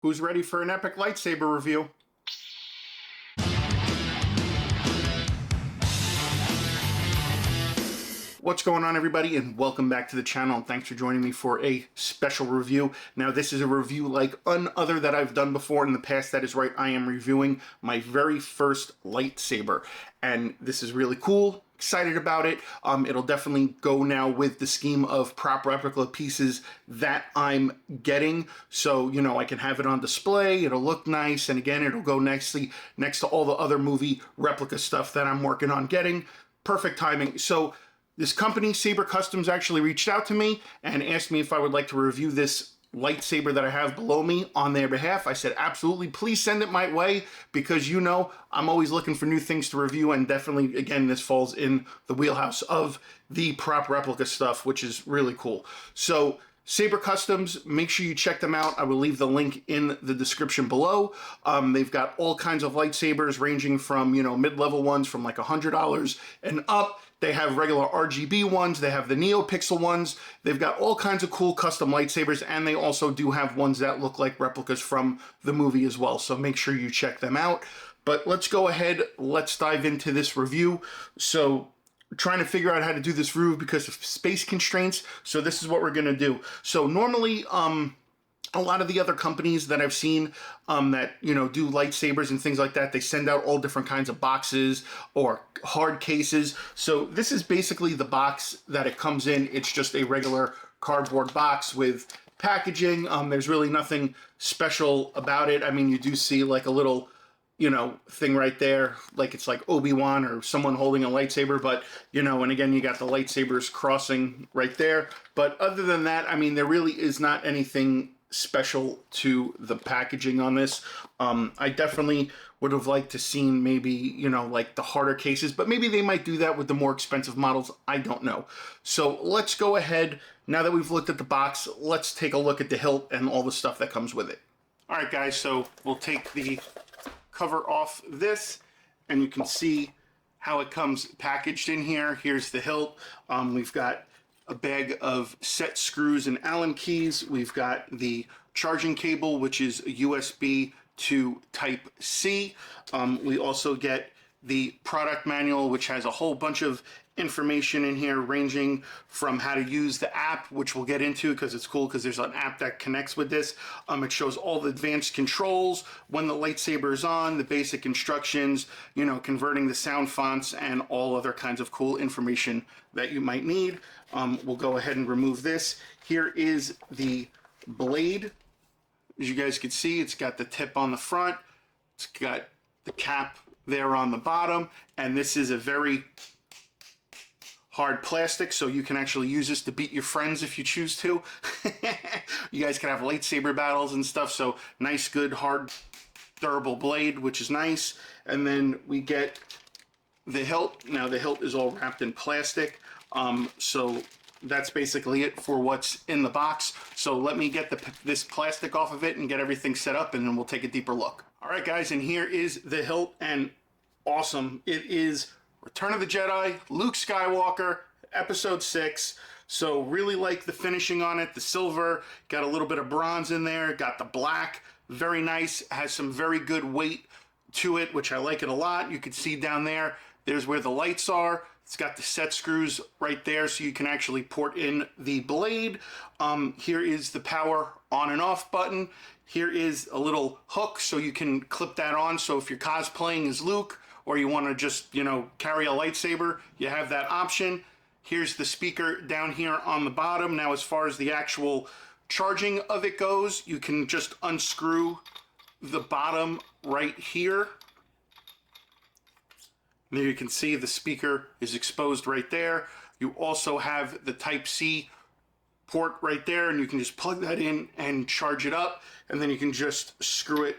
Who's ready for an epic lightsaber review? What's going on, everybody, and welcome back to the channel, and thanks for joining me for a special review. Now, this is a review like none other that I've done before in the past. That is right, I am reviewing my very first lightsaber, and this is really cool. Excited about it. It'll definitely go now with the scheme of prop replica pieces that I'm getting. So, you know, I can have it on display, it'll look nice, and again, it'll go nicely next to all the other movie replica stuff that I'm working on getting. Perfect timing. So, this company, Saber Customs, actually reached out to me and asked me if I would like to review this lightsaber that I have below me on their behalf. I said, absolutely, please send it my way, because you know I'm always looking for new things to review, and definitely, again, this falls in the wheelhouse of the prop replica stuff, which is really cool. So, Saber Customs, make sure you check them out. I will leave the link in the description below. They've got all kinds of lightsabers ranging from, you know, mid-level ones from like $100 and up. They have regular RGB ones. They have the NeoPixel ones. They've got all kinds of cool custom lightsabers, and they also do have ones that look like replicas from the movie as well. So make sure you check them out. But let's go ahead. Let's dive into this review. So, trying to figure out how to do this review because of space constraints. So this is what we're gonna do. So normally, a lot of the other companies that I've seen that, you know, do lightsabers and things like that, they send out all different kinds of boxes or hard cases. So this is basically the box that it comes in. It's just a regular cardboard box with packaging. There's really nothing special about it. I mean, you do see like a little, you know, thing right there, like it's like Obi-Wan or someone holding a lightsaber, but, you know, and again, you got the lightsabers crossing right there. But other than that, I mean, there really is not anything special to the packaging on this. I definitely would have liked to seen maybe, you know, like the harder cases, but maybe they might do that with the more expensive models. I don't know. So let's go ahead. Now that we've looked at the box, let's take a look at the hilt and all the stuff that comes with it. All right, guys, so we'll take the cover off this, and you can see how it comes packaged in here. Here's the hilt. We've got a bag of set screws and Allen keys. We've got the charging cable, which is a USB to Type C. We also get the product manual, which has a whole bunch of information in here, ranging from how to use the app, which we'll get into because it's cool because there's an app that connects with this. It shows all the advanced controls, when the lightsaber is on, the basic instructions, you know, converting the sound fonts, and all other kinds of cool information that you might need. We'll go ahead and remove this. Here is the blade. As you guys can see, it's got the tip on the front. It's got the cap there on the bottom, and this is a very hard plastic, so you can actually use this to beat your friends if you choose to. You guys can have lightsaber battles and stuff, so nice, good, hard, durable blade, which is nice. And then we get the hilt. Now the hilt is all wrapped in plastic, so that's basically it for what's in the box. So let me get this plastic off of it and get everything set up, and then we'll take a deeper look. All right, guys, and here is the hilt, and awesome. It is Return of the Jedi, Luke Skywalker, Episode 6. So really like the finishing on it, the silver, got a little bit of bronze in there, got the black, very nice, has some very good weight to it, which I like it a lot. You can see down there, there's where the lights are. It's got the set screws right there, so you can actually port in the blade. Here is the power on and off button. Here is a little hook, so you can clip that on. So if you're cosplaying as Luke, or you want to just, you know, carry a lightsaber, you have that option. Here's the speaker down here on the bottom. Now, as far as the actual charging of it goes, you can just unscrew the bottom right here. There you can see the speaker is exposed right there. You also have the Type C port right there, and you can just plug that in and charge it up, and then you can just screw it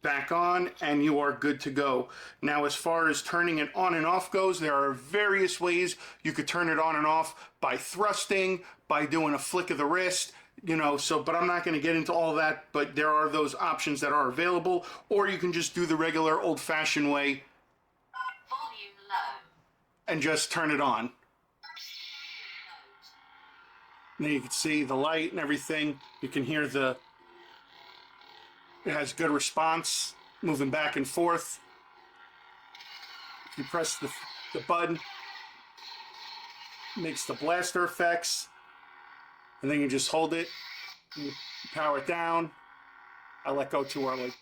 back on, and you are good to go. Now, as far as turning it on and off goes, there are various ways you could turn it on and off: by thrusting, by doing a flick of the wrist, you know, so, but I'm not going to get into all that, but there are those options that are available, or you can just do the regular old-fashioned way. Volume low. And just turn it on. Now you can see the light and everything. You can hear the It has good response, moving back and forth. If you press the button, it makes the blaster effects. And then you just hold it, you power it down. I let go too early.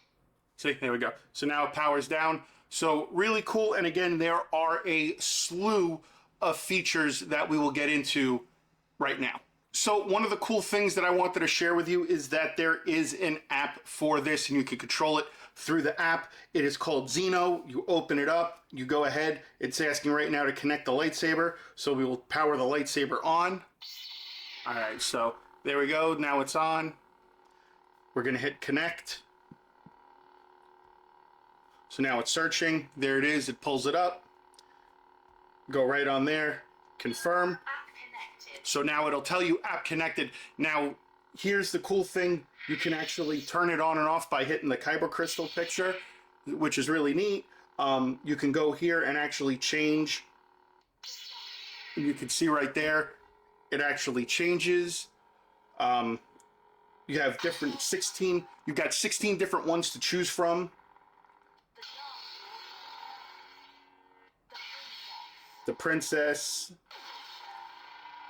See, there we go. So now it powers down. So really cool. And again, there are a slew of features that we will get into right now. So one of the cool things that I wanted to share with you is that there is an app for this and you can control it through the app. It is called Xeno. You open it up, you go ahead. It's asking right now to connect the lightsaber. So we will power the lightsaber on. All right, so there we go. Now it's on. We're gonna hit connect. So now it's searching. There it is. It pulls it up. Go right on there. Confirm. App connected. So now it'll tell you app connected. Now, here's the cool thing. You can actually turn it on and off by hitting the Kyber crystal picture, which is really neat. You can go here and actually change. You can see right there, it actually changes. You have different 16, you've got 16 different ones to choose from. The princess.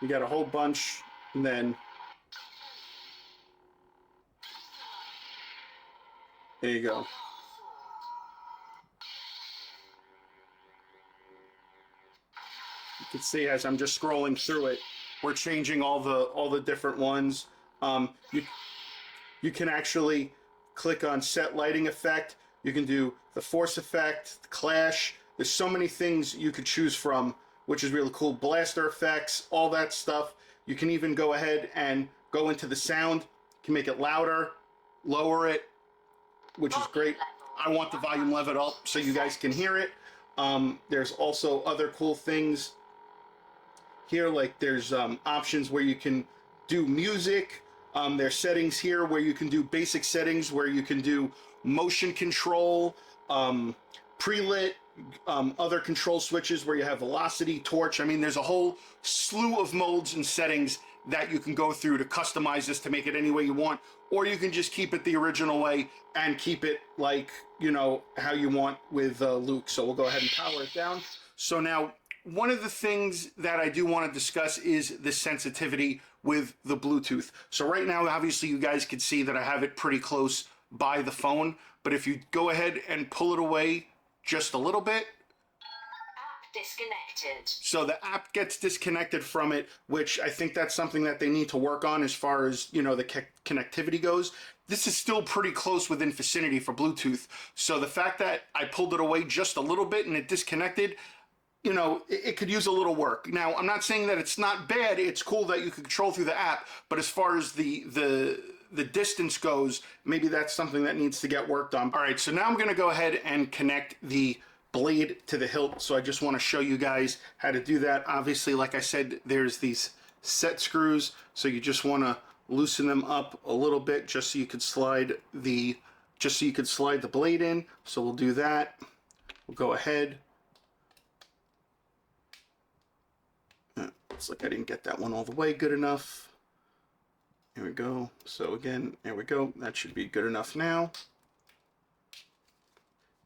You got a whole bunch, and then there you go. You can see as I'm just scrolling through it, we're changing all the different ones. You can actually click on set lighting effect. You can do the force effect, the clash. There's so many things you could choose from, which is really cool. Blaster effects, all that stuff. You can even go ahead and go into the sound. You can make it louder, lower it, which is great. I want the volume level up so you guys can hear it. There's also other cool things here, like there's options where you can do music. There's settings here where you can do basic settings, where you can do motion control, pre-lit, other control switches where you have velocity, torch. I mean, there's a whole slew of modes and settings that you can go through to customize this to make it any way you want, or you can just keep it the original way and keep it like, you know, how you want with Luke. So we'll go ahead and power it down. So now, one of the things that I do want to discuss is the sensitivity with the Bluetooth. So right now, obviously, you guys can see that I have it pretty close by the phone, but if you go ahead and pull it away just a little bit. App disconnected. So the app gets disconnected from it, which I think that's something that they need to work on as far as, you know, the connectivity goes. This is still pretty close within vicinity for Bluetooth. So the fact that I pulled it away just a little bit and it disconnected, you know, it could use a little work. Now, I'm not saying that it's not bad. It's cool that you can control through the app, but as far as the distance goes, maybe that's something that needs to get worked on. All right, so now I'm gonna go ahead and connect the blade to the hilt. So I just wanna show you guys how to do that. Obviously, like I said, there's these set screws. So you just wanna loosen them up a little bit just so you could slide the blade in. So we'll do that. We'll go ahead. Looks like I didn't get that one all the way good enough. Here we go. So again, there we go. That should be good enough now.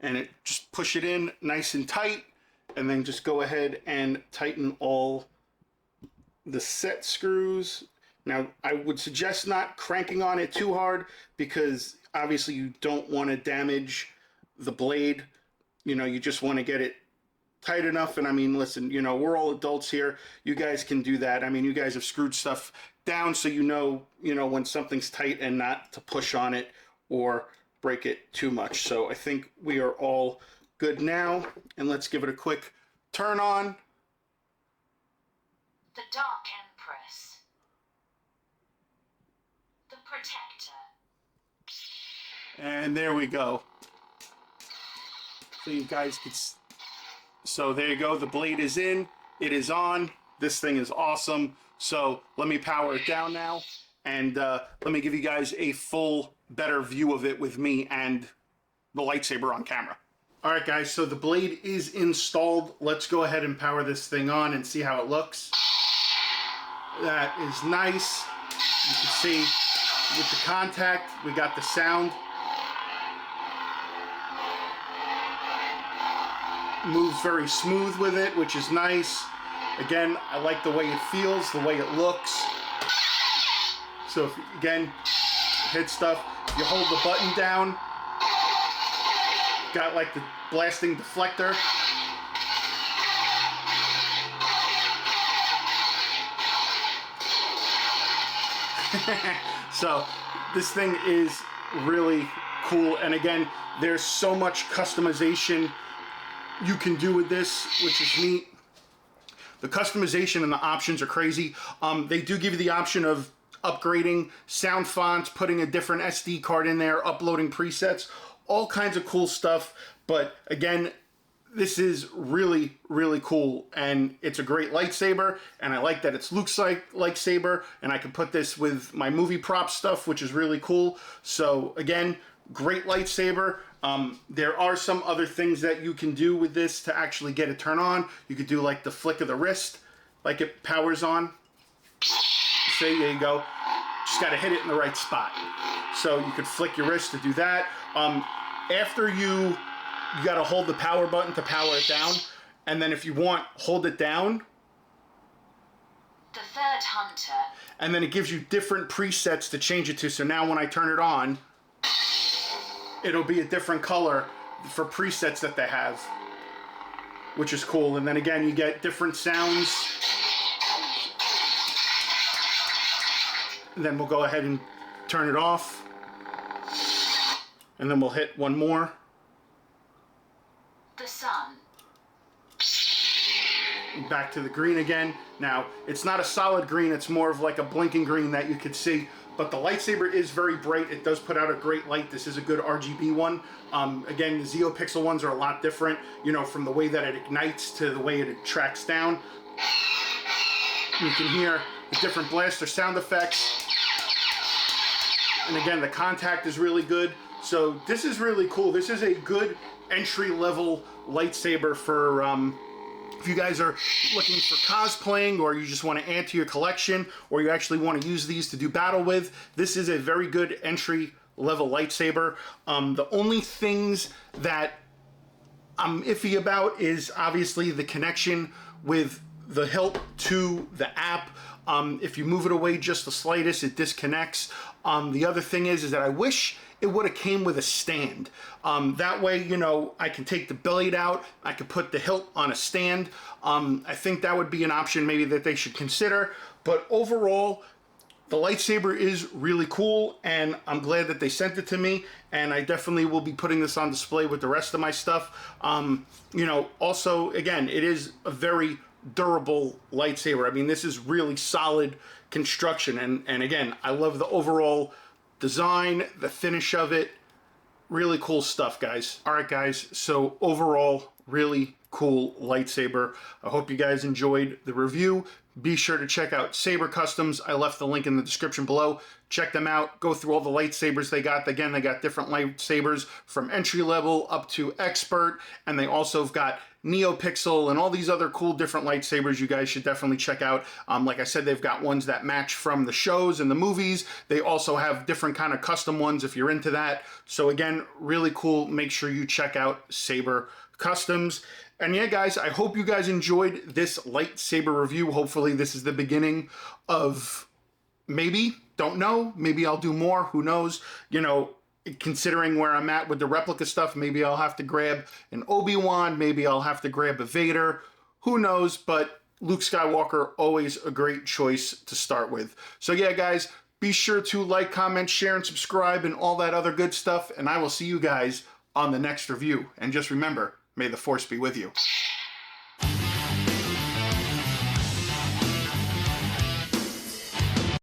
And just push it in nice and tight, and then just go ahead and tighten all the set screws. Now, I would suggest not cranking on it too hard because obviously you don't want to damage the blade. You know, you just want to get it tight enough. And I mean, listen, you know, we're all adults here. You guys can do that. I mean, you guys have screwed stuff down, so you know when something's tight and not to push on it or break it too much. So I think we are all good now. And let's give it a quick turn on. The Dark Empress. The Protector. And there we go. So you guys can. So there you go. The blade is in. It is on. This thing is awesome. So let me power it down now, and let me give you guys a full, better view of it with me and the lightsaber on camera. All right, guys, so the blade is installed. Let's go ahead and power this thing on and see how it looks. That is nice. You can see with the contact, we got the sound. moves very smooth with it, which is nice. Again, I like the way it feels, the way it looks. So if, again, hit stuff, you hold the button down, got like the blasting deflector. So this thing is really cool, and again, there's so much customization you can do with this, which is neat. The customization and the options are crazy. They do give you the option of upgrading sound fonts, putting a different SD card in there, uploading presets, all kinds of cool stuff. But again, this is really, really cool, and it's a great lightsaber, and I like that it's Luke's lightsaber, and I can put this with my movie prop stuff, which is really cool. So again, great lightsaber. There are some other things that you can do with this to actually get it turned on. You could do like the flick of the wrist, like it powers on. See, there you go. Just got to hit it in the right spot. So you could flick your wrist to do that. After you got to hold the power button to power it down, and then if you want, hold it down. The third hunter. And then it gives you different presets to change it to. So now when I turn it on, it'll be a different color for presets that they have, which is cool. And then again, you get different sounds. And then we'll go ahead and turn it off. And then we'll hit one more. The sun. Back to the green again. Now, it's not a solid green, it's more of like a blinking green that you could see. But the lightsaber is very bright. It does put out a great light. This is a good RGB one. Again, the Zeopixel ones are a lot different, you know, from the way that it ignites to the way it tracks down. You can hear the different blaster sound effects. And again, the contact is really good. So this is really cool. This is a good entry-level lightsaber for if you guys are looking for cosplaying, or you just want to add to your collection, or you actually want to use these to do battle with. This is a very good entry-level lightsaber. The only things that I'm iffy about is obviously the connection with the hilt to the app. If you move it away just the slightest, it disconnects. The other thing is that I wish it would have came with a stand. That way, you know, I can take the blade out, I could put the hilt on a stand. I think that would be an option maybe that they should consider. But overall, the lightsaber is really cool, and I'm glad that they sent it to me, and I definitely will be putting this on display with the rest of my stuff. You know, also, again, it is a very durable lightsaber. I mean, this is really solid construction, and again, I love the overall design, the finish of it. Really cool stuff, guys. All right, guys, so overall, really cool lightsaber. I hope you guys enjoyed the review. Be sure to check out Saber Customs. I left the link in the description below. Check them out. Go through all the lightsabers they got. Again, they got different lightsabers from entry level up to expert, and they also have got NeoPixel and all these other cool different lightsabers you guys should definitely check out. Like I said, they've got ones that match from the shows and the movies. They also have different kind of custom ones if you're into that. So again, really cool. Make sure you check out Saber Customs. And yeah, guys, I hope you guys enjoyed this lightsaber review. Hopefully this is the beginning of maybe, don't know, maybe I'll do more, who knows, you know, considering where I'm at with the replica stuff, maybe I'll have to grab an Obi-Wan, maybe I'll have to grab a Vader, who knows, but Luke Skywalker, always a great choice to start with. So yeah, guys, be sure to like, comment, share, and subscribe, and all that other good stuff, and I will see you guys on the next review. And just remember, may the Force be with you.